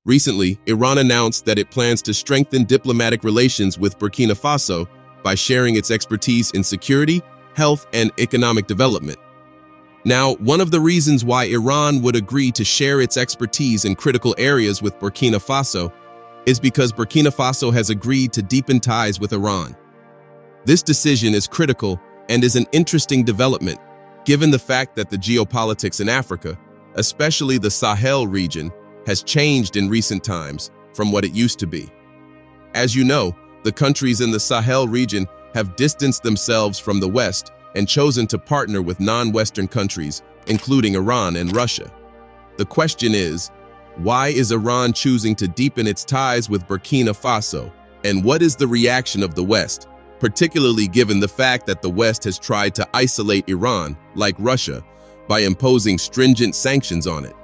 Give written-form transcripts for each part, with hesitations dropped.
Recently, Iran announced that it plans to strengthen diplomatic relations with Burkina Faso by sharing its expertise in security, health, and economic development. Now, one of the reasons why Iran would agree to share its expertise in critical areas with Burkina Faso is because Burkina Faso has agreed to deepen ties with Iran. This decision is critical and is an interesting development, given the fact that the geopolitics in Africa, especially the Sahel region, has changed in recent times from what it used to be. As you know, the countries in the Sahel region have distanced themselves from the West and chosen to partner with non-Western countries, including Iran and Russia. The question is, why is Iran choosing to deepen its ties with Burkina Faso? And what is the reaction of the West, particularly given the fact that the West has tried to isolate Iran, like Russia, by imposing stringent sanctions on it?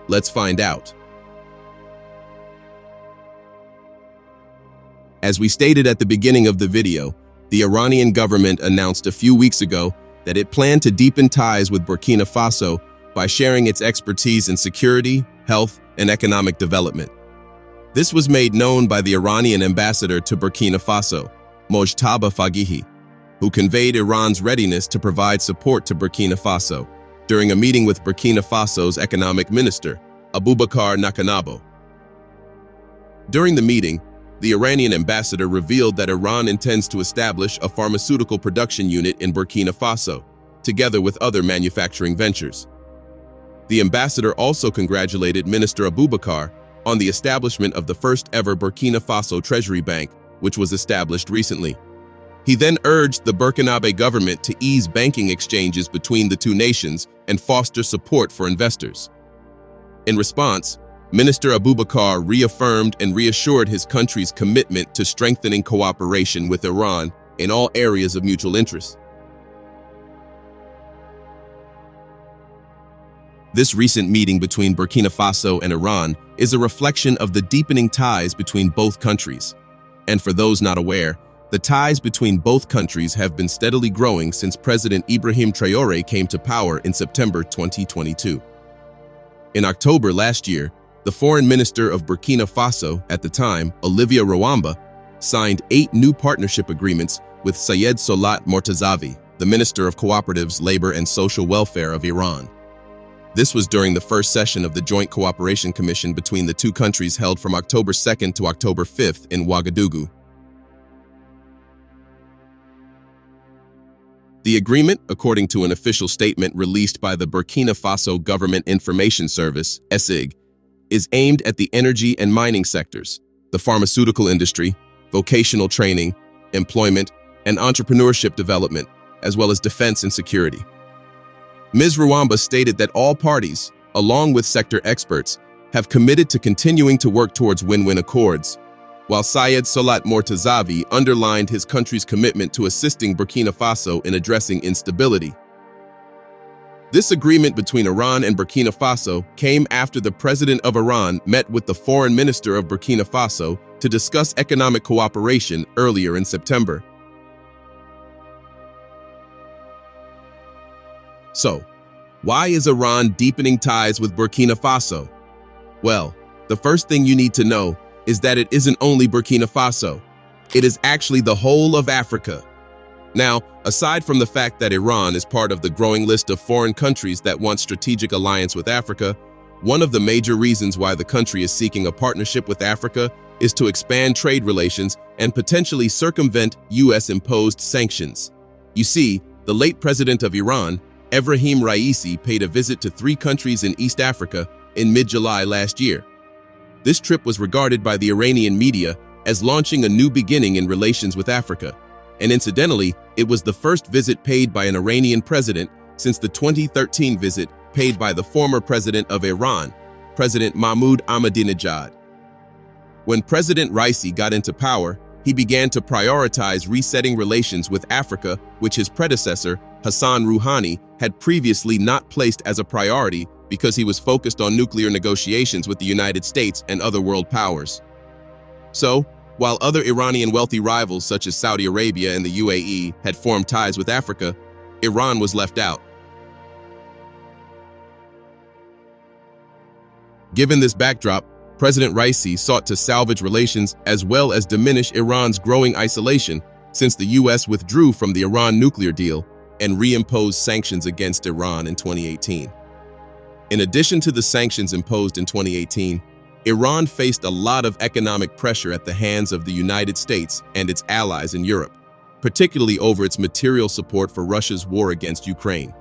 Let's find out. As we stated at the beginning of the video, the Iranian government announced a few weeks ago that it planned to deepen ties with Burkina Faso by sharing its expertise in security, health, and economic development. This was made known by the Iranian ambassador to Burkina Faso, Mojtaba Fagihi, who conveyed Iran's readiness to provide support to Burkina Faso during a meeting with Burkina Faso's economic minister, Abubakar Nakanabo. During the meeting, the Iranian ambassador revealed that Iran intends to establish a pharmaceutical production unit in Burkina Faso, together with other manufacturing ventures. The ambassador also congratulated Minister Abubakar on the establishment of the first-ever Burkina Faso Treasury Bank, which was established recently. He then urged the Burkinabe government to ease banking exchanges between the two nations and foster support for investors. In response, Minister Abubakar reaffirmed and reassured his country's commitment to strengthening cooperation with Iran in all areas of mutual interest. This recent meeting between Burkina Faso and Iran is a reflection of the deepening ties between both countries. And for those not aware, the ties between both countries have been steadily growing since President Ibrahim Traoré came to power in September 2022. In October last year, the foreign minister of Burkina Faso at the time, Olivier Rouamba, signed 8 new partnership agreements with Syed Solat Mortazavi, the Minister of Cooperatives, Labor and Social Welfare of Iran. This was during the first session of the Joint Cooperation Commission between the two countries held from October 2nd to October 5th in Ouagadougou. The agreement, according to an official statement released by the Burkina Faso Government Information Service, ESIG, is aimed at the energy and mining sectors, the pharmaceutical industry, vocational training, employment, and entrepreneurship development, as well as defense and security. Ms. Rouamba stated that all parties, along with sector experts, have committed to continuing to work towards win-win accords, while Syed Solat Mortazavi underlined his country's commitment to assisting Burkina Faso in addressing instability. This agreement between Iran and Burkina Faso came after the president of Iran met with the foreign minister of Burkina Faso to discuss economic cooperation earlier in September. So, why is Iran deepening ties with Burkina Faso? Well, the first thing you need to know is that it isn't only Burkina Faso. It is actually the whole of Africa. Now, aside from the fact that Iran is part of the growing list of foreign countries that want strategic alliance with Africa, one of the major reasons why the country is seeking a partnership with Africa is to expand trade relations and potentially circumvent US-imposed sanctions. You see, the late president of Iran, Ebrahim Raisi, paid a visit to 3 countries in East Africa in mid-July last year. This trip was regarded by the Iranian media as launching a new beginning in relations with Africa. And incidentally, it was the first visit paid by an Iranian president since the 2013 visit paid by the former president of Iran, President Mahmoud Ahmadinejad. When President Raisi got into power, he began to prioritize resetting relations with Africa, which his predecessor, Hassan Rouhani, had previously not placed as a priority because he was focused on nuclear negotiations with the United States and other world powers. So, while other Iranian wealthy rivals such as Saudi Arabia and the UAE had formed ties with Africa, Iran was left out. Given this backdrop, President Raisi sought to salvage relations as well as diminish Iran's growing isolation since the U.S. withdrew from the Iran nuclear deal and reimposed sanctions against Iran in 2018. In addition to the sanctions imposed in 2018, Iran faced a lot of economic pressure at the hands of the United States and its allies in Europe, particularly over its material support for Russia's war against Ukraine.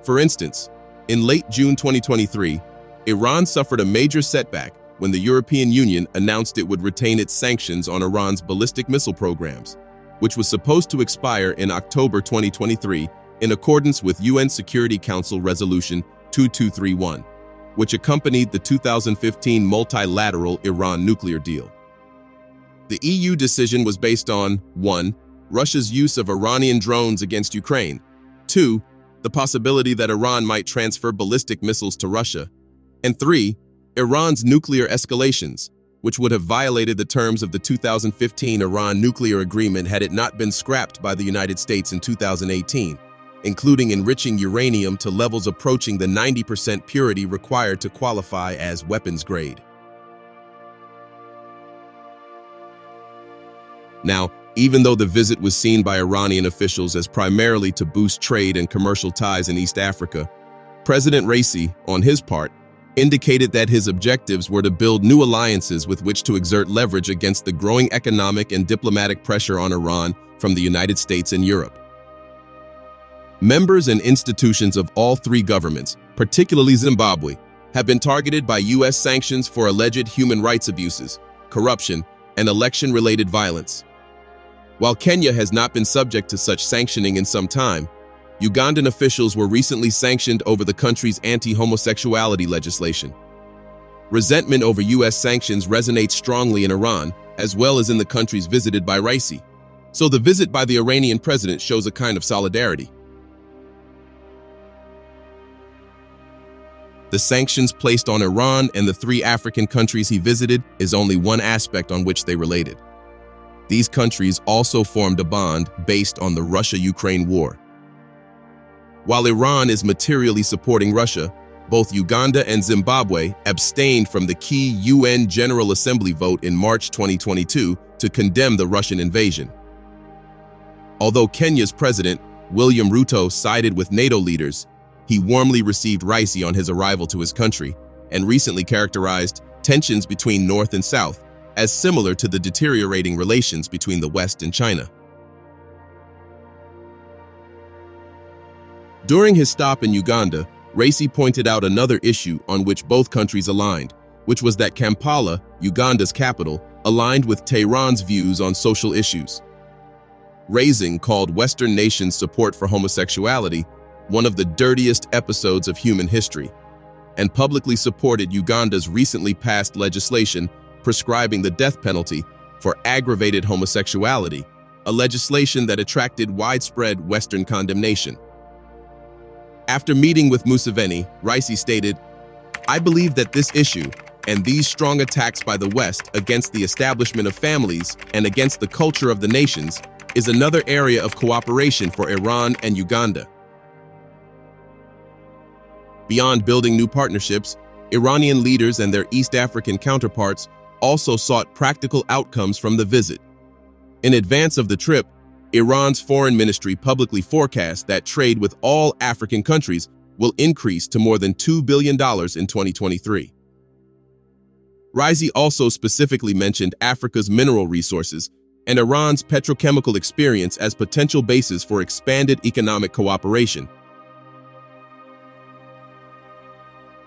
For instance, in late June 2023, Iran suffered a major setback when the European Union announced it would retain its sanctions on Iran's ballistic missile programs, which was supposed to expire in October 2023 in accordance with UN Security Council Resolution 2231, which accompanied the 2015 multilateral Iran nuclear deal. The EU decision was based on 1. Russia's use of Iranian drones against Ukraine, 2. The possibility that Iran might transfer ballistic missiles to Russia, and 3. Iran's nuclear escalations, which would have violated the terms of the 2015 Iran nuclear agreement had it not been scrapped by the United States in 2018, including enriching uranium to levels approaching the 90% purity required to qualify as weapons grade. Now, even though the visit was seen by Iranian officials as primarily to boost trade and commercial ties in East Africa, President Raisi, on his part, indicated that his objectives were to build new alliances with which to exert leverage against the growing economic and diplomatic pressure on Iran from the United States and Europe. Members and institutions of all three governments, particularly Zimbabwe, have been targeted by U.S. sanctions for alleged human rights abuses, corruption, and election-related violence. While Kenya has not been subject to such sanctioning in some time, Ugandan officials were recently sanctioned over the country's anti-homosexuality legislation. Resentment over U.S. sanctions resonates strongly in Iran, as well as in the countries visited by Raisi. So the visit by the Iranian president shows a kind of solidarity. The sanctions placed on Iran and the three African countries he visited is only one aspect on which they related. These countries also formed a bond based on the Russia-Ukraine war. While Iran is materially supporting Russia, both Uganda and Zimbabwe abstained from the key UN General Assembly vote in March 2022 to condemn the Russian invasion. Although Kenya's president, William Ruto, sided with NATO leaders, he warmly received Raisi on his arrival to his country and recently characterized tensions between North and South as similar to the deteriorating relations between the West and China. During his stop in Uganda, Raisi pointed out another issue on which both countries aligned, which was that Kampala, Uganda's capital, aligned with Tehran's views on social issues. Raisi called Western nations' support for homosexuality one of the dirtiest episodes of human history, and publicly supported Uganda's recently passed legislation prescribing the death penalty for aggravated homosexuality, a legislation that attracted widespread Western condemnation. After meeting with Museveni, Raisi stated, "I believe that this issue and these strong attacks by the West against the establishment of families and against the culture of the nations is another area of cooperation for Iran and Uganda." Beyond building new partnerships, Iranian leaders and their East African counterparts also sought practical outcomes from the visit. In advance of the trip, Iran's foreign ministry publicly forecast that trade with all African countries will increase to more than $2 billion in 2023. Raisi also specifically mentioned Africa's mineral resources and Iran's petrochemical experience as potential bases for expanded economic cooperation.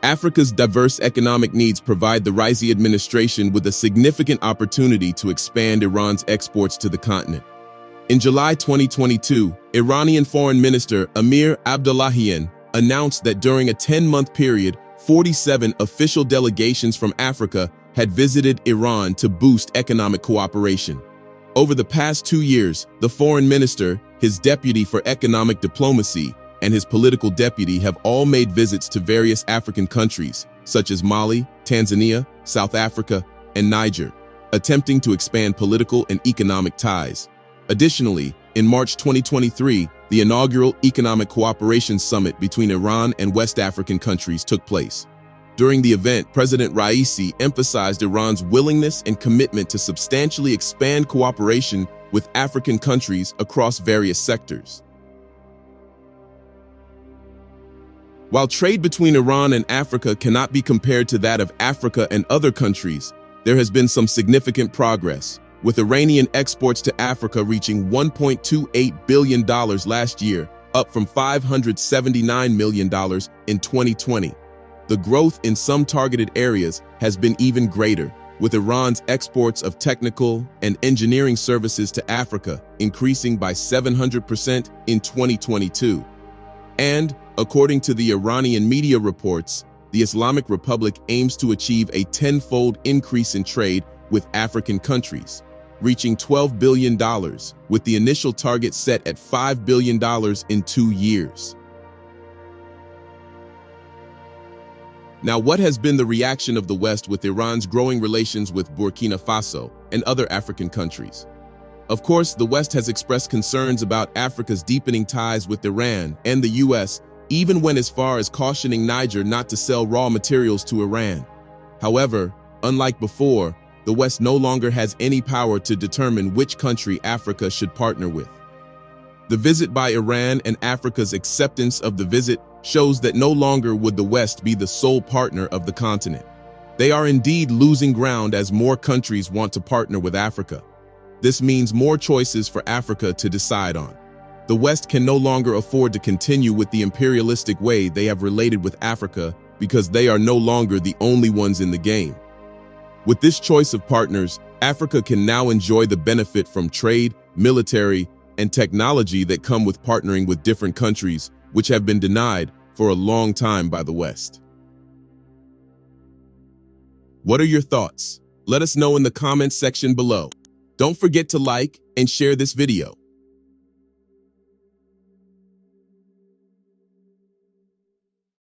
Africa's diverse economic needs provide the Raisi administration with a significant opportunity to expand Iran's exports to the continent. In July 2022, Iranian Foreign Minister Amir Abdullahian announced that during a 10-month period, 47 official delegations from Africa had visited Iran to boost economic cooperation. Over the past 2 years, the foreign minister, his deputy for economic diplomacy, and his political deputy have all made visits to various African countries, such as Mali, Tanzania, South Africa, and Niger, attempting to expand political and economic ties. Additionally, in March 2023, the inaugural Economic Cooperation Summit between Iran and West African countries took place. During the event, President Raisi emphasized Iran's willingness and commitment to substantially expand cooperation with African countries across various sectors. While trade between Iran and Africa cannot be compared to that of Africa and other countries, there has been some significant progress, with Iranian exports to Africa reaching $1.28 billion last year, up from $579 million in 2020. The growth in some targeted areas has been even greater, with Iran's exports of technical and engineering services to Africa increasing by 700% in 2022. And, according to the Iranian media reports, the Islamic Republic aims to achieve a tenfold increase in trade with African countries, reaching $12 billion, with the initial target set at $5 billion in 2 years. Now, what has been the reaction of the West with Iran's growing relations with Burkina Faso and other African countries? Of course, the West has expressed concerns about Africa's deepening ties with Iran and the US, even went as far as cautioning Niger not to sell raw materials to Iran. However, unlike before, the West no longer has any power to determine which country Africa should partner with. The visit by Iran and Africa's acceptance of the visit shows that no longer would the West be the sole partner of the continent. They are indeed losing ground as more countries want to partner with Africa. This means more choices for Africa to decide on. The West can no longer afford to continue with the imperialistic way they have related with Africa because they are no longer the only ones in the game. With this choice of partners, Africa can now enjoy the benefit from trade, military, and technology that come with partnering with different countries, which have been denied for a long time by the West. What are your thoughts? Let us know in the comments section below. Don't forget to like and share this video.